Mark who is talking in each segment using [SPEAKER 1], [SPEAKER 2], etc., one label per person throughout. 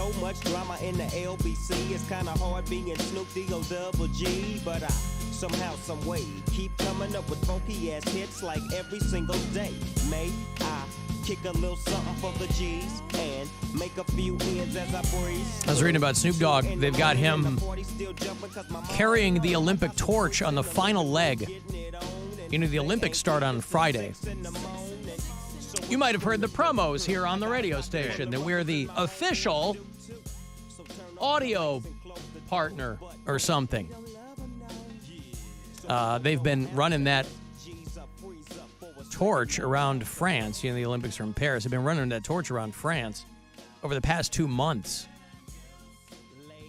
[SPEAKER 1] So much drama in the LBC. It's kinda hard being Snoop D-O-double-G, but I somehow, some way keep coming up with funky ass hits like every single day. May I kick a little something for the G's and make a few ends as I breeze.
[SPEAKER 2] I was reading about Snoop Dogg. They've got him carrying the Olympic torch on the final leg. You know, the Olympics start on Friday. You might have heard the promos here on the radio station that we're the official audio partner or something. They've been running that torch around France. You know, the Olympics are in Paris. They've been running that torch around France over the past 2 months.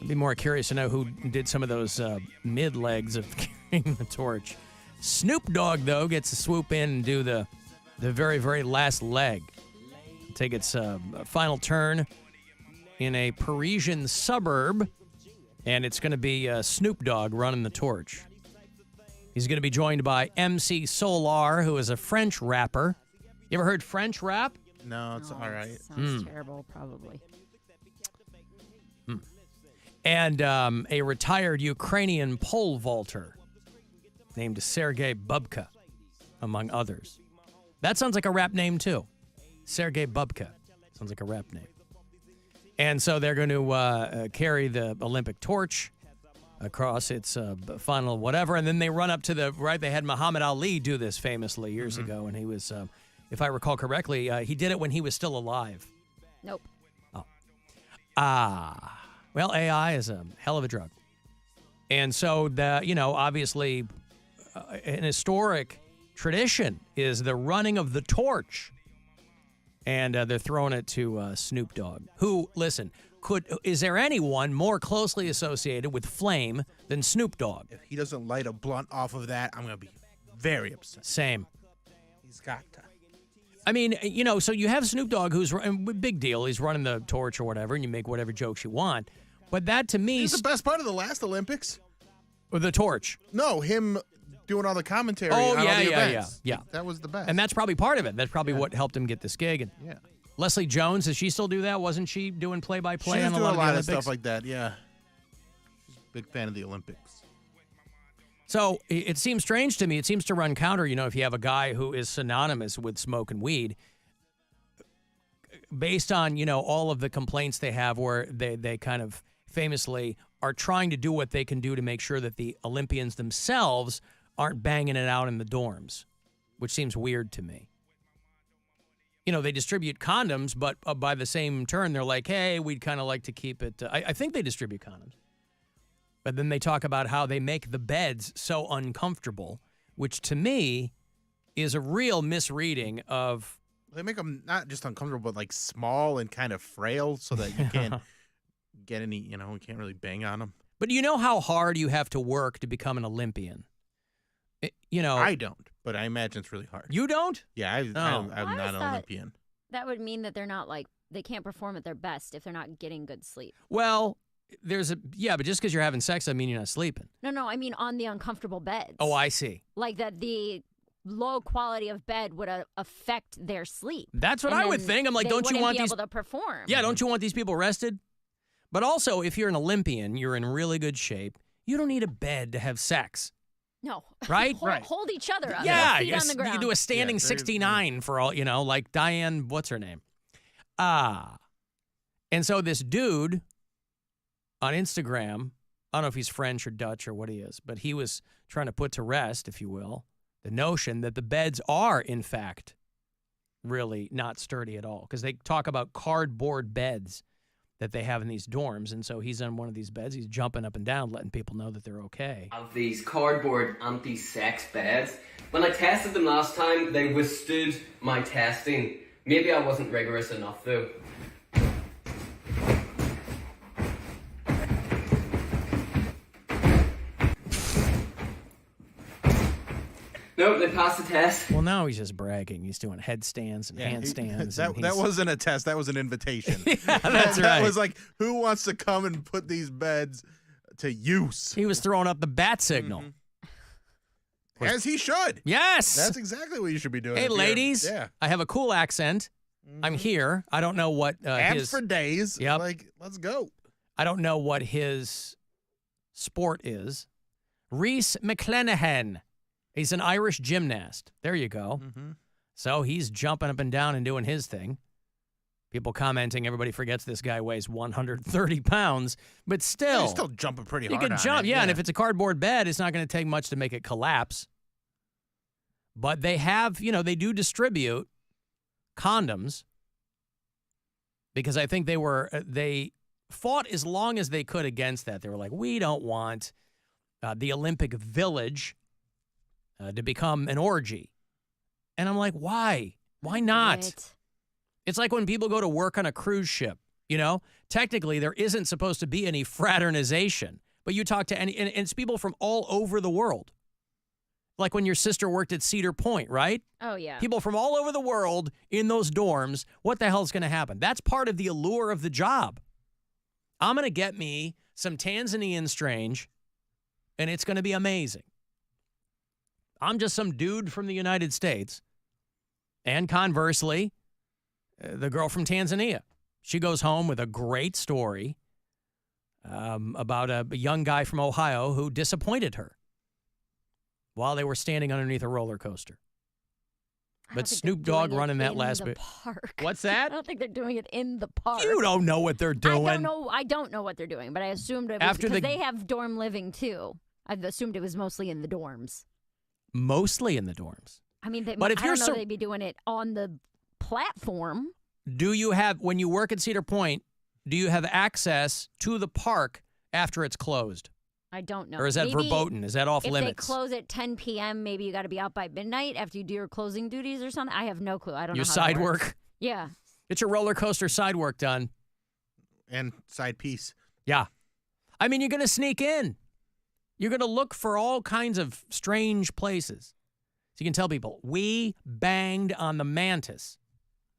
[SPEAKER 2] I'd be more curious to know who did some of those mid-legs of carrying the torch. Snoop Dogg, though, gets to swoop in and do the very, very last leg. Take its final turn in a Parisian suburb, and it's going to be Snoop Dogg running the torch. He's going to be joined by MC Solar, who is a French rapper. You ever heard French rap?
[SPEAKER 3] No, it's all right.
[SPEAKER 4] Sounds terrible, probably.
[SPEAKER 2] And a retired Ukrainian pole vaulter named Sergei Bubka, among others. That sounds like a rap name, too. Sergei Bubka. Sounds like a rap name. And so they're going to carry the Olympic torch across its final whatever, and then they run up to the, right, they had Muhammad Ali do this famously years ago, and he was, if I recall correctly, he did it when he was still alive.
[SPEAKER 4] Nope.
[SPEAKER 2] Oh. Well, AI is a hell of a drug. And so, obviously, an historic tradition is the running of the torch. And they're throwing it to Snoop Dogg, who, listen, is there anyone more closely associated with flame than Snoop Dogg?
[SPEAKER 3] If he doesn't light a blunt off of that, I'm going to be very upset.
[SPEAKER 2] Same.
[SPEAKER 3] He's got to.
[SPEAKER 2] I mean, so you have Snoop Dogg, who's big deal. He's running the torch or whatever, and you make whatever jokes you want. But that, to me...
[SPEAKER 3] Is the best part of the last Olympics?
[SPEAKER 2] Or the torch.
[SPEAKER 3] No, him doing all the commentary on all the events.
[SPEAKER 2] Yeah.
[SPEAKER 3] That was the best.
[SPEAKER 2] And that's probably part of it. That's probably what helped him get this gig. And
[SPEAKER 3] yeah.
[SPEAKER 2] Leslie Jones, does she still do that? Wasn't she doing play-by-play on a lot of the Olympics?
[SPEAKER 3] Stuff like that, yeah. She's a big fan of the Olympics.
[SPEAKER 2] So it seems strange to me. It seems to run counter, if you have a guy who is synonymous with smoking weed, based on, all of the complaints they have where they kind of famously are trying to do what they can do to make sure that the Olympians themselves aren't banging it out in the dorms, which seems weird to me. They distribute condoms, but by the same turn, they're like, hey, we'd kind of like to keep it. I think they distribute condoms. But then they talk about how they make the beds so uncomfortable, which to me is a real misreading of...
[SPEAKER 3] They make them not just uncomfortable, but like small and kind of frail so that you can't get any, you can't really bang on them.
[SPEAKER 2] But you know how hard you have to work to become an Olympian?
[SPEAKER 3] I don't, but I imagine it's really hard.
[SPEAKER 2] You don't?
[SPEAKER 3] Yeah, I'm not an Olympian.
[SPEAKER 4] That would mean that they're not they can't perform at their best if they're not getting good sleep.
[SPEAKER 2] Well, but just because you're having sex doesn't mean you're not sleeping.
[SPEAKER 4] No, I mean on the uncomfortable beds.
[SPEAKER 2] Oh, I see.
[SPEAKER 4] Like that the low quality of bed would affect their sleep.
[SPEAKER 2] That's what I would think. I'm like, don't you want these
[SPEAKER 4] able to perform?
[SPEAKER 2] Yeah, don't you want these people rested? But also, if you're an Olympian, you're in really good shape. You don't need a bed to have sex.
[SPEAKER 4] No.
[SPEAKER 2] Right?
[SPEAKER 4] Hold each other up.
[SPEAKER 2] Yeah,
[SPEAKER 4] feet on the ground.
[SPEAKER 2] You can do a standing 69 for all, like Diane, what's her name? And so this dude on Instagram, I don't know if he's French or Dutch or what he is, but he was trying to put to rest, if you will, the notion that the beds are, in fact, really not sturdy at all. Because they talk about cardboard beds that they have in these dorms. And so he's on one of these beds. He's jumping up and down, letting people know that they're okay.
[SPEAKER 5] Of these cardboard anti-sex beds. When I tested them last time, they withstood my testing. Maybe I wasn't rigorous enough, though. Nope, they passed the test.
[SPEAKER 2] Well, now he's just bragging. He's doing headstands and handstands.
[SPEAKER 3] That wasn't a test. That was an invitation.
[SPEAKER 2] Yeah, that's right.
[SPEAKER 3] That was like, who wants to come and put these beds to use?
[SPEAKER 2] He was throwing up the bat signal.
[SPEAKER 3] As he should.
[SPEAKER 2] Yes.
[SPEAKER 3] That's exactly what you should be doing.
[SPEAKER 2] Hey, ladies.
[SPEAKER 3] Yeah.
[SPEAKER 2] I have a cool accent. I'm here. I don't know what
[SPEAKER 3] Abs
[SPEAKER 2] his
[SPEAKER 3] for days.
[SPEAKER 2] Yep.
[SPEAKER 3] Like, let's go.
[SPEAKER 2] I don't know what his sport is. Rhys McClenaghan. He's an Irish gymnast. There you go.
[SPEAKER 3] Mm-hmm.
[SPEAKER 2] So he's jumping up and down and doing his thing. People commenting, everybody forgets this guy weighs 130 pounds, but still.
[SPEAKER 3] He's still jumping pretty
[SPEAKER 2] You
[SPEAKER 3] hard
[SPEAKER 2] can
[SPEAKER 3] on
[SPEAKER 2] jump,
[SPEAKER 3] it.
[SPEAKER 2] yeah, and if it's a cardboard bed, it's not going to take much to make it collapse. But they have, they do distribute condoms because I think they fought as long as they could against that. They were like, we don't want the Olympic Village to become an orgy. And I'm like, why? Why not?
[SPEAKER 4] Right.
[SPEAKER 2] It's like when people go to work on a cruise ship, Technically, there isn't supposed to be any fraternization. But you talk to and it's people from all over the world. Like when your sister worked at Cedar Point, right?
[SPEAKER 4] Oh, yeah.
[SPEAKER 2] People from all over the world in those dorms. What the hell's going to happen? That's part of the allure of the job. I'm going to get me some Tanzanian strange, and it's going to be amazing. I'm just some dude from the United States. And conversely, the girl from Tanzania. She goes home with a great story about a young guy from Ohio who disappointed her while they were standing underneath a roller coaster. But Snoop Dogg running that last bit.
[SPEAKER 4] Park.
[SPEAKER 2] What's
[SPEAKER 4] I
[SPEAKER 2] that?
[SPEAKER 4] don't think they're doing it in the park.
[SPEAKER 2] You don't know what they're doing.
[SPEAKER 4] I don't know what they're doing, but I assumed it was because they have dorm living too. I've assumed it was mostly in the dorms.
[SPEAKER 2] Mostly in the dorms.
[SPEAKER 4] I mean,
[SPEAKER 2] But if
[SPEAKER 4] I
[SPEAKER 2] you're
[SPEAKER 4] don't know they'd be doing it on the platform.
[SPEAKER 2] Do you have, when you work at Cedar Point, do you have access to the park after it's closed?
[SPEAKER 4] I don't know.
[SPEAKER 2] Or is that
[SPEAKER 4] Maybe
[SPEAKER 2] verboten? Is that off limits?
[SPEAKER 4] If they close at 10 p.m., maybe you got to be out by midnight after you do your closing duties or something. I have no clue. I don't know
[SPEAKER 2] Your
[SPEAKER 4] how
[SPEAKER 2] side
[SPEAKER 4] that works.
[SPEAKER 2] work?
[SPEAKER 4] Yeah.
[SPEAKER 2] Get your roller coaster side work done.
[SPEAKER 3] And side piece.
[SPEAKER 2] Yeah. I mean, you're going to sneak in. You're going to look for all kinds of strange places. So you can tell people, we banged on the Mantis.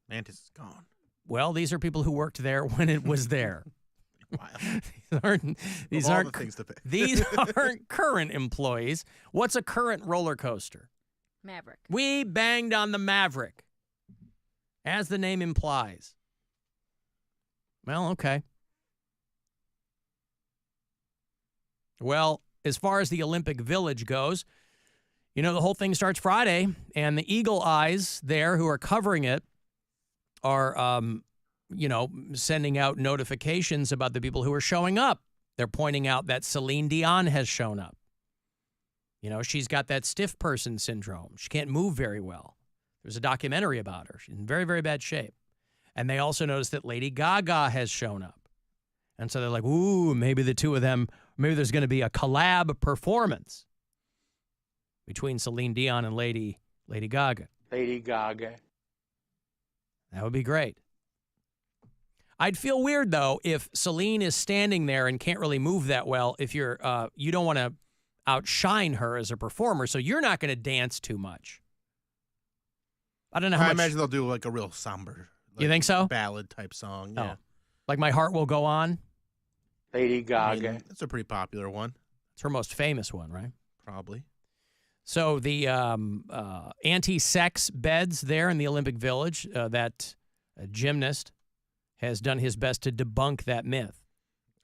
[SPEAKER 3] Mantis is gone.
[SPEAKER 2] Well, these are people who worked there when it was there. These aren't
[SPEAKER 3] things to pay.
[SPEAKER 2] These aren't current employees. What's a current roller coaster?
[SPEAKER 4] Maverick.
[SPEAKER 2] We banged on the Maverick, as the name implies. Well, okay. Well, as far as the Olympic Village goes, the whole thing starts Friday, and the Eagle Eyes there who are covering it are, sending out notifications about the people who are showing up. They're pointing out that Celine Dion has shown up. She's got that stiff person syndrome. She can't move very well. There's a documentary about her. She's in very, very bad shape. And they also noticed that Lady Gaga has shown up. And so they're like, ooh, maybe the two of them, maybe there's going to be a collab performance between Celine Dion and Lady Gaga.
[SPEAKER 6] Lady Gaga.
[SPEAKER 2] That would be great. I'd feel weird, though, if Celine is standing there and can't really move that well, if you don't want to outshine her as a performer, so you're not going to dance too much. I don't know how much.
[SPEAKER 3] I imagine they'll do like a real somber.
[SPEAKER 2] You think so?
[SPEAKER 3] Ballad type song. Yeah.
[SPEAKER 2] Oh. Like My Heart Will Go On?
[SPEAKER 6] Lady Gaga.
[SPEAKER 3] That's a pretty popular one.
[SPEAKER 2] It's her most famous one, right?
[SPEAKER 3] Probably.
[SPEAKER 2] So the anti-sex beds there in the Olympic Village, that gymnast has done his best to debunk that myth.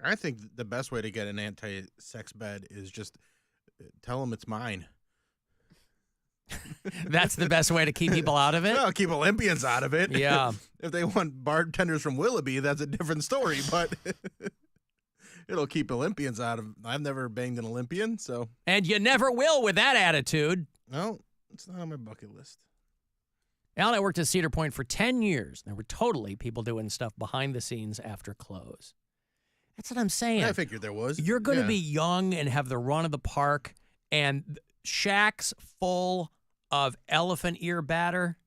[SPEAKER 3] I think the best way to get an anti-sex bed is just tell them it's mine.
[SPEAKER 2] That's the best way to keep people out of it?
[SPEAKER 3] Well, keep Olympians out of it.
[SPEAKER 2] Yeah.
[SPEAKER 3] If they want bartenders from Willoughby, that's a different story, but it'll keep Olympians out of. I've never banged an Olympian, so.
[SPEAKER 2] And you never will with that attitude.
[SPEAKER 3] No, it's not on my bucket list.
[SPEAKER 2] Alan, I worked at Cedar Point for 10 years. There were totally people doing stuff behind the scenes after close. That's what I'm saying.
[SPEAKER 3] I figured there was.
[SPEAKER 2] You're going to be young and have the run of the park and shacks full of elephant ear batter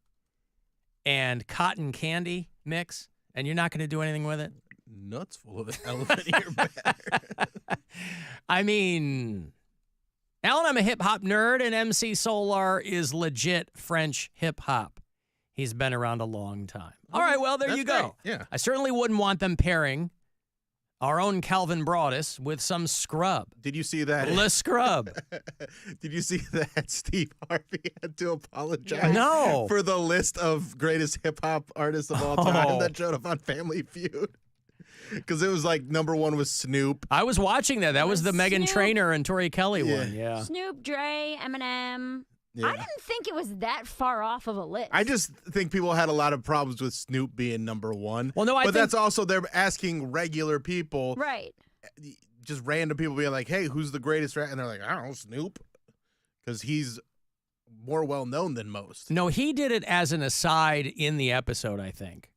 [SPEAKER 2] and cotton candy mix, and you're not going to do anything with it?
[SPEAKER 3] Nuts full of elephant ear batter.
[SPEAKER 2] I mean, Alan, I'm a hip-hop nerd, and MC Solar is legit French hip-hop. He's been around a long time. All right, well, there you go.
[SPEAKER 3] Great. Yeah.
[SPEAKER 2] I certainly wouldn't want them pairing Our own Calvin Broadus with some scrub.
[SPEAKER 3] Did you see that?
[SPEAKER 2] Le scrub.
[SPEAKER 3] Did you see that Steve Harvey had to apologize
[SPEAKER 2] No.
[SPEAKER 3] for the list of greatest hip-hop artists of all time that showed up on Family Feud? Because it was like number one was Snoop.
[SPEAKER 2] I was watching that. That was the Meghan Trainor and Tori Kelly one. Yeah.
[SPEAKER 4] Snoop, Dre, Eminem.
[SPEAKER 3] Yeah.
[SPEAKER 4] I didn't think it was that far off of a list.
[SPEAKER 3] I just think people had a lot of problems with Snoop being number one.
[SPEAKER 2] Well, no, I
[SPEAKER 3] but
[SPEAKER 2] think
[SPEAKER 3] that's also they're asking regular people,
[SPEAKER 4] right?
[SPEAKER 3] Just random people being like, "Hey, who's the greatest?" And they're like, "I don't know, Snoop," because he's more well known than most.
[SPEAKER 2] No, he did it as an aside in the episode, I think.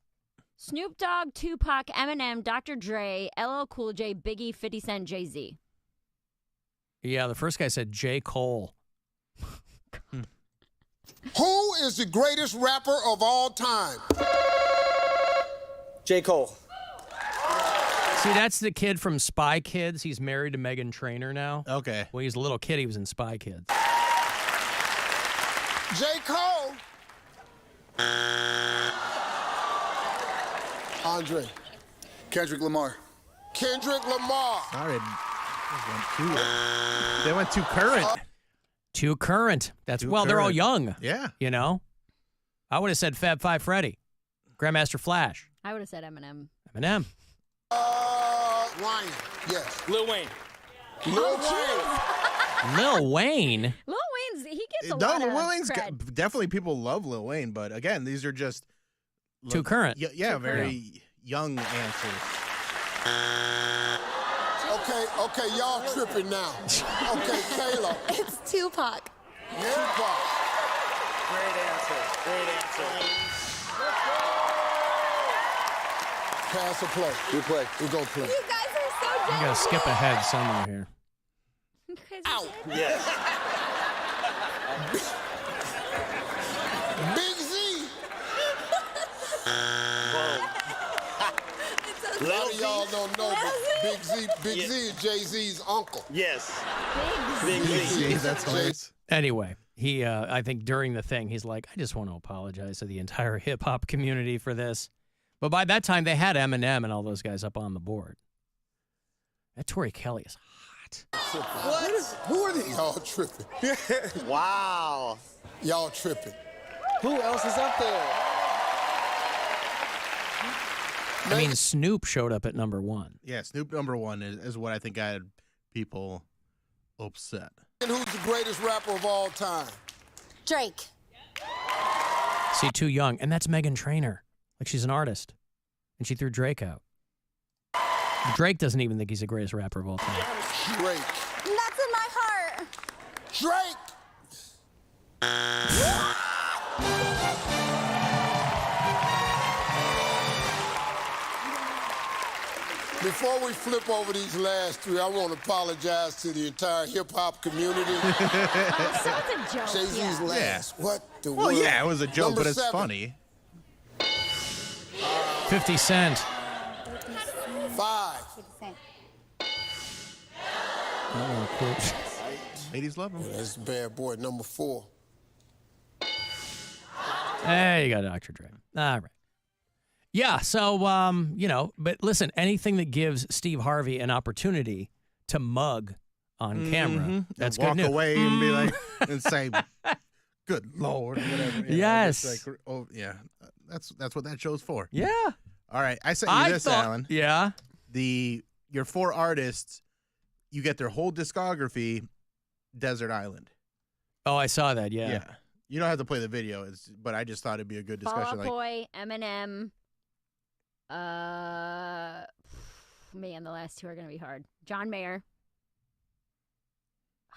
[SPEAKER 4] Snoop Dogg, Tupac, Eminem, Dr. Dre, LL Cool J, Biggie, 50 Cent, Jay-Z.
[SPEAKER 2] Yeah, the first guy said J. Cole.
[SPEAKER 7] Who is the greatest rapper of all time?
[SPEAKER 8] J. Cole.
[SPEAKER 2] See, that's the kid from Spy Kids. He's married to Meghan Trainor now.
[SPEAKER 3] Okay.
[SPEAKER 2] Well, he's a little kid. He was in Spy Kids.
[SPEAKER 7] J. Cole. Andre.
[SPEAKER 9] Kendrick Lamar.
[SPEAKER 7] Kendrick Lamar.
[SPEAKER 3] Sorry. They went too current.
[SPEAKER 2] Too current. That's
[SPEAKER 3] Too
[SPEAKER 2] they're all
[SPEAKER 3] current.
[SPEAKER 2] young.
[SPEAKER 3] Yeah.
[SPEAKER 2] You know? I would have said Fab Five Freddy. Grandmaster Flash.
[SPEAKER 4] I would have said Eminem.
[SPEAKER 2] Eminem.
[SPEAKER 7] Ryan. Yes.
[SPEAKER 8] Lil Wayne.
[SPEAKER 7] Lil Wayne.
[SPEAKER 2] Lil Wayne.
[SPEAKER 4] Lil Wayne's, he gets a lot of
[SPEAKER 3] Lil Wayne's
[SPEAKER 4] cred.
[SPEAKER 3] definitely people love Lil Wayne, but again, these are just
[SPEAKER 2] Too current.
[SPEAKER 3] Yeah, very young answers.
[SPEAKER 7] Okay, y'all tripping now. Okay, Kayla.
[SPEAKER 10] It's Tupac.
[SPEAKER 7] Tupac.
[SPEAKER 8] Great answer.
[SPEAKER 7] Pass or play?
[SPEAKER 9] We play.
[SPEAKER 7] We go play.
[SPEAKER 10] You guys are so
[SPEAKER 2] You
[SPEAKER 10] generous.
[SPEAKER 2] gotta skip ahead somewhere here.
[SPEAKER 4] You guys are dead.
[SPEAKER 8] Yes.
[SPEAKER 7] Big Z. A lot of y'all don't know, but Big Z is Jay-Z's uncle.
[SPEAKER 8] Yes.
[SPEAKER 4] Big Z.
[SPEAKER 3] That's hilarious.
[SPEAKER 2] Anyway, he, I think during the thing, he's like, I just want to apologize to the entire hip hop community for this. But by that time, they had Eminem and all those guys up on the board. That Tori Kelly is hot.
[SPEAKER 7] Who are these? Y'all tripping.
[SPEAKER 8] Wow.
[SPEAKER 7] Y'all tripping.
[SPEAKER 8] Who else is up there?
[SPEAKER 2] I mean, Snoop showed up at number one.
[SPEAKER 3] Yeah, Snoop number one is what I think I had people upset.
[SPEAKER 7] And who's the greatest rapper of all time?
[SPEAKER 10] Drake.
[SPEAKER 2] See, too young. And that's Meghan Trainor. Like, she's an artist. And she threw Drake out. Drake doesn't even think he's the greatest rapper of all time.
[SPEAKER 7] Drake.
[SPEAKER 10] That's in my heart.
[SPEAKER 7] Drake. Before we flip over these last three, I want to apologize to the entire hip-hop community.
[SPEAKER 4] Oh, so it's a joke.
[SPEAKER 7] Jay-Z's
[SPEAKER 4] Yeah.
[SPEAKER 7] last. What the
[SPEAKER 3] Well,
[SPEAKER 7] world?
[SPEAKER 3] yeah, it was a joke,
[SPEAKER 7] Number
[SPEAKER 3] but it's
[SPEAKER 7] 7.
[SPEAKER 3] funny.
[SPEAKER 2] 50 Cent.
[SPEAKER 7] 5.
[SPEAKER 2] Oh, cool.
[SPEAKER 3] Ladies love him.
[SPEAKER 7] That's bad boy. Number 4.
[SPEAKER 2] Hey, you got Dr. Dre. All right. Yeah, so, you know, but listen, anything that gives Steve Harvey an opportunity to mug on camera, that's good
[SPEAKER 3] Walk
[SPEAKER 2] news.
[SPEAKER 3] away and be like, and say, "Good Lord," or whatever. You know,
[SPEAKER 2] Yes.
[SPEAKER 3] just like, oh, yeah, that's what that show's for.
[SPEAKER 2] Yeah.
[SPEAKER 3] All right, I sent you this, Alan.
[SPEAKER 2] Yeah.
[SPEAKER 3] Your 4 artists, you get their whole discography, Desert Island.
[SPEAKER 2] Oh, I saw that, yeah.
[SPEAKER 3] You don't have to play the video, but I just thought it'd be a good discussion.
[SPEAKER 4] Fall Out
[SPEAKER 3] Like,
[SPEAKER 4] Boy, Eminem. Man, the last 2 are going to be hard. John Mayer.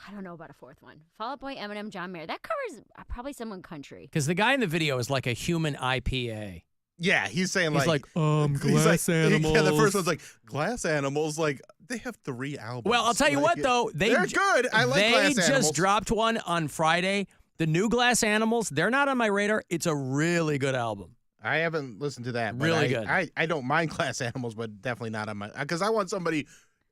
[SPEAKER 4] I don't know about a 4th one. Fall Out Boy, Eminem, John Mayer. That covers probably someone country.
[SPEAKER 2] Because the guy in the video is like a human IPA.
[SPEAKER 3] yeah, he's saying
[SPEAKER 2] He's like,
[SPEAKER 3] glass animals. Yeah, the first one's like glass animals. Like they have 3 albums.
[SPEAKER 2] Well, I'll tell you
[SPEAKER 3] Like,
[SPEAKER 2] what, though.
[SPEAKER 3] they're good. I like
[SPEAKER 2] they
[SPEAKER 3] glass
[SPEAKER 2] just
[SPEAKER 3] animals.
[SPEAKER 2] dropped one on Friday. The new Glass Animals, they're not on my radar. It's a really good album.
[SPEAKER 3] I haven't listened to that. But
[SPEAKER 2] Really good.
[SPEAKER 3] I don't mind glass animals, but definitely not on my. Because I want somebody.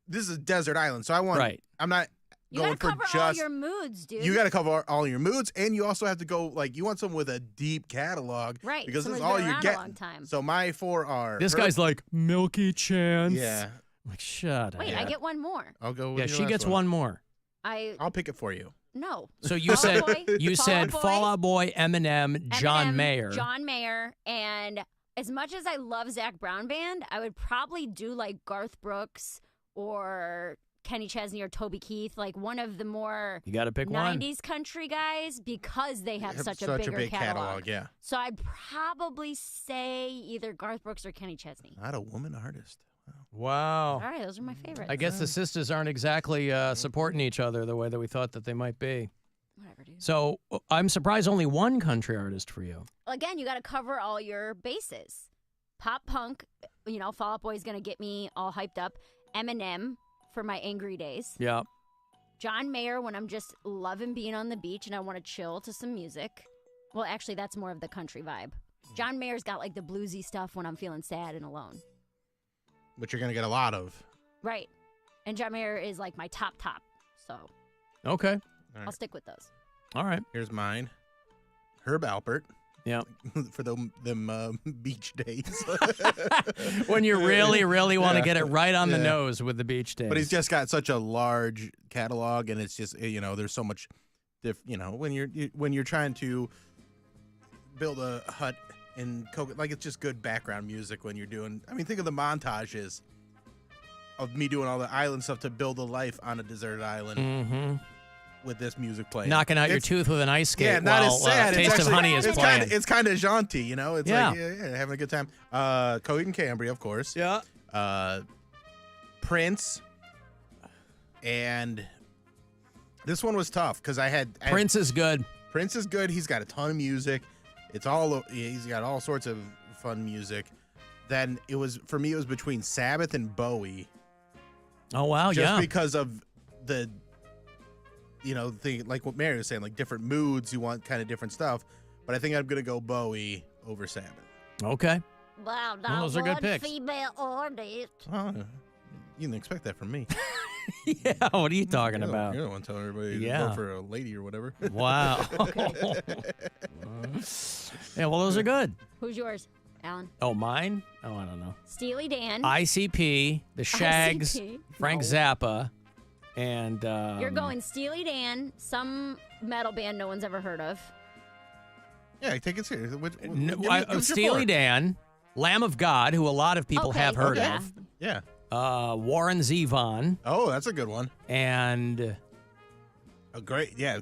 [SPEAKER 3] This is Desert Island, so I want.
[SPEAKER 2] Right.
[SPEAKER 3] I'm not
[SPEAKER 4] You
[SPEAKER 3] going
[SPEAKER 4] got to
[SPEAKER 3] for
[SPEAKER 4] cover
[SPEAKER 3] just.
[SPEAKER 4] all your moods, dude.
[SPEAKER 3] You got to cover all your moods, and you also have to go like you want someone with a deep catalog,
[SPEAKER 4] Right,
[SPEAKER 3] Because this is
[SPEAKER 4] someone
[SPEAKER 3] all
[SPEAKER 4] who's been
[SPEAKER 3] you
[SPEAKER 4] around a
[SPEAKER 3] get.
[SPEAKER 4] long time.
[SPEAKER 3] So my 4 are
[SPEAKER 2] This guy's like, Milky Chance.
[SPEAKER 3] Yeah.
[SPEAKER 2] Like, shut up.
[SPEAKER 4] Wait, I get one more.
[SPEAKER 3] I'll go with
[SPEAKER 2] Yeah,
[SPEAKER 3] your
[SPEAKER 2] she
[SPEAKER 3] last
[SPEAKER 2] gets
[SPEAKER 3] one.
[SPEAKER 2] one more.
[SPEAKER 3] I'll pick it for you.
[SPEAKER 4] No.
[SPEAKER 2] So you said Fall Out Boy, Eminem, John Mayer.
[SPEAKER 4] John Mayer, and as much as I love Zac Brown Band, I would probably do like Garth Brooks or Kenny Chesney or Toby Keith, like one of the more
[SPEAKER 2] You got to pick
[SPEAKER 4] 90s country guys because they have such a bigger
[SPEAKER 3] big
[SPEAKER 4] catalog.
[SPEAKER 3] Yeah.
[SPEAKER 4] So I'd probably say either Garth Brooks or Kenny Chesney.
[SPEAKER 3] Not a woman artist.
[SPEAKER 2] Wow.
[SPEAKER 4] All right, those are my favorites.
[SPEAKER 2] I guess the sisters aren't exactly supporting each other the way that we thought that they might be.
[SPEAKER 4] Whatever, dude.
[SPEAKER 2] So I'm surprised only one country artist for you.
[SPEAKER 4] Again, you got to cover all your bases. Pop punk, Fall Out Boy is going to get me all hyped up. Eminem for my angry days.
[SPEAKER 2] Yeah.
[SPEAKER 4] John Mayer when I'm just loving being on the beach and I want to chill to some music. Well, actually, that's more of the country vibe. John Mayer's got like the bluesy stuff when I'm feeling sad and alone.
[SPEAKER 3] Which you're going to get a lot of.
[SPEAKER 4] Right. And John Mayer is like my top. So.
[SPEAKER 2] Okay.
[SPEAKER 4] I'll stick with those.
[SPEAKER 2] All right.
[SPEAKER 3] Here's mine. Herb Alpert.
[SPEAKER 2] Yeah.
[SPEAKER 3] For them beach days.
[SPEAKER 2] When you really, really want to get it right on the nose with the beach days.
[SPEAKER 3] But he's just got such a large catalog, and it's just, there's so much, when you're trying to build a hut in Coca, like it's just good background music when you're doing, think of the montages of me doing all the island stuff to build a life on a deserted island with this music playing.
[SPEAKER 2] Knocking out your tooth with an ice skate.
[SPEAKER 3] Yeah, not as sad.
[SPEAKER 2] Taste of Honey is playing.
[SPEAKER 3] It's kind of jaunty, It's
[SPEAKER 2] Yeah.
[SPEAKER 3] like having a good time. Coheed and Cambria, of course.
[SPEAKER 2] Yeah.
[SPEAKER 3] Prince. And this one was tough because
[SPEAKER 2] Prince is good.
[SPEAKER 3] Prince is good. He's got a ton of music. He's got all sorts of fun music. Then for me it was between Sabbath and Bowie.
[SPEAKER 2] Oh wow,
[SPEAKER 3] just because of the like what Mary was saying, like different moods, you want kind of different stuff. But I think I'm gonna go Bowie over Sabbath.
[SPEAKER 2] Okay.
[SPEAKER 4] Wow,
[SPEAKER 2] well, those are good picks.
[SPEAKER 4] Female artist.
[SPEAKER 3] Oh, you didn't expect that from me.
[SPEAKER 2] Yeah, what are you talking about?
[SPEAKER 3] You're the one telling everybody to vote for a lady or whatever.
[SPEAKER 2] Wow. Yeah, well, those are good.
[SPEAKER 4] Who's yours, Alan?
[SPEAKER 2] Oh, mine? Oh, I don't know.
[SPEAKER 4] Steely Dan.
[SPEAKER 2] ICP, The Shags, Frank Zappa, and...
[SPEAKER 4] You're going Steely Dan, some metal band no one's ever heard of.
[SPEAKER 3] Yeah, take it serious.
[SPEAKER 2] Steely Dan, Lamb of God, who a lot of people have heard of.
[SPEAKER 3] Yeah.
[SPEAKER 2] Warren Zevon.
[SPEAKER 3] Oh, that's a good one.
[SPEAKER 2] And...
[SPEAKER 3] Oh, great, yeah.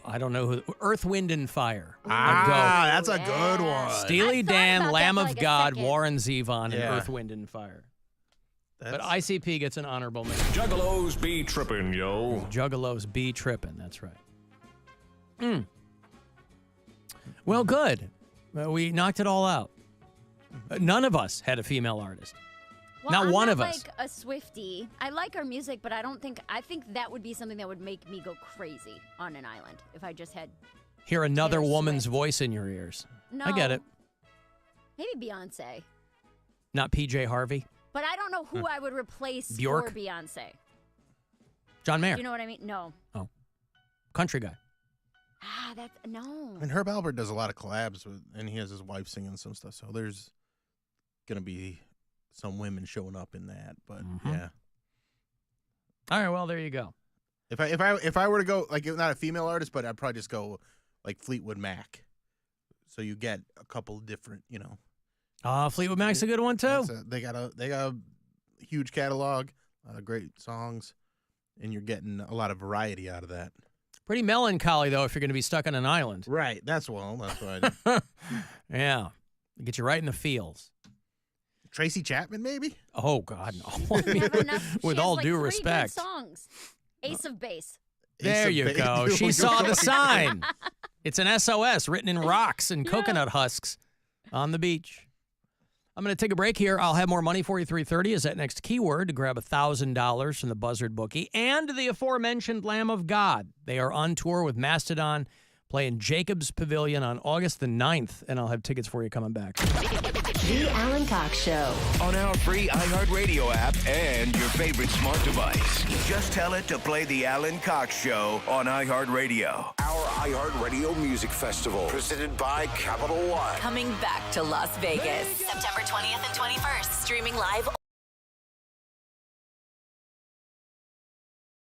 [SPEAKER 2] I don't know who. Earth, Wind, and Fire.
[SPEAKER 3] That's a good one.
[SPEAKER 2] Steely Dan, Lamb of God, Warren Zevon, and Earth, Wind, and Fire. But ICP gets an honorable mention.
[SPEAKER 11] Juggalos be trippin', yo.
[SPEAKER 2] Juggalos be trippin', that's right. Well, good. We knocked it all out. None of us had a female artist.
[SPEAKER 4] Well,
[SPEAKER 2] Not one
[SPEAKER 4] I'm
[SPEAKER 2] of us.
[SPEAKER 4] Like a Swiftie. I like her music, but I think that would be something that would make me go crazy on an island if I just had.
[SPEAKER 2] Hear another
[SPEAKER 4] Taylor
[SPEAKER 2] woman's
[SPEAKER 4] Swift.
[SPEAKER 2] voice in your ears.
[SPEAKER 4] No.
[SPEAKER 2] I get it.
[SPEAKER 4] Maybe Beyonce.
[SPEAKER 2] Not PJ Harvey.
[SPEAKER 4] But I don't know who I would replace
[SPEAKER 2] Bjork?
[SPEAKER 4] for Beyonce.
[SPEAKER 2] John Mayer.
[SPEAKER 4] Do you know what I mean? No.
[SPEAKER 2] Oh. Country guy.
[SPEAKER 4] That's no.
[SPEAKER 3] And Herb Alpert does a lot of collabs and he has his wife singing some stuff. So there's gonna be some women showing up in that, but yeah.
[SPEAKER 2] All right, well there you go.
[SPEAKER 3] If I were to go like not a female artist, but I'd probably just go like Fleetwood Mac. So you get a couple different,
[SPEAKER 2] Fleetwood Mac's a good one too.
[SPEAKER 3] They got a huge catalog, a lot of great songs, and you're getting a lot of variety out of that.
[SPEAKER 2] Pretty melancholy though if you're going to be stuck on an island.
[SPEAKER 3] Right. That's what I do.
[SPEAKER 2] Yeah. Get you right in the feels.
[SPEAKER 3] Tracy Chapman, maybe?
[SPEAKER 2] Oh, God, no. With all due respect.
[SPEAKER 4] 3 good songs. Ace of Base.
[SPEAKER 2] There you go. She saw the sign. It's an SOS written in rocks and coconut husks on the beach. I'm going to take a break here. I'll have more money for you. 3:30 is that next keyword to grab $1,000 from the Buzzard bookie and the aforementioned Lamb of God. They are on tour with Mastodon, playing Jacobs Pavilion on August the 9th, and I'll have tickets for you coming back.
[SPEAKER 12] The Alan Cox Show.
[SPEAKER 11] On our free iHeartRadio app and your favorite smart device. Just tell it to play The Alan Cox Show on iHeartRadio.
[SPEAKER 13] Our iHeartRadio Music Festival, presented by Capital One.
[SPEAKER 12] Coming back to Las Vegas. September 20th and 21st. Streaming live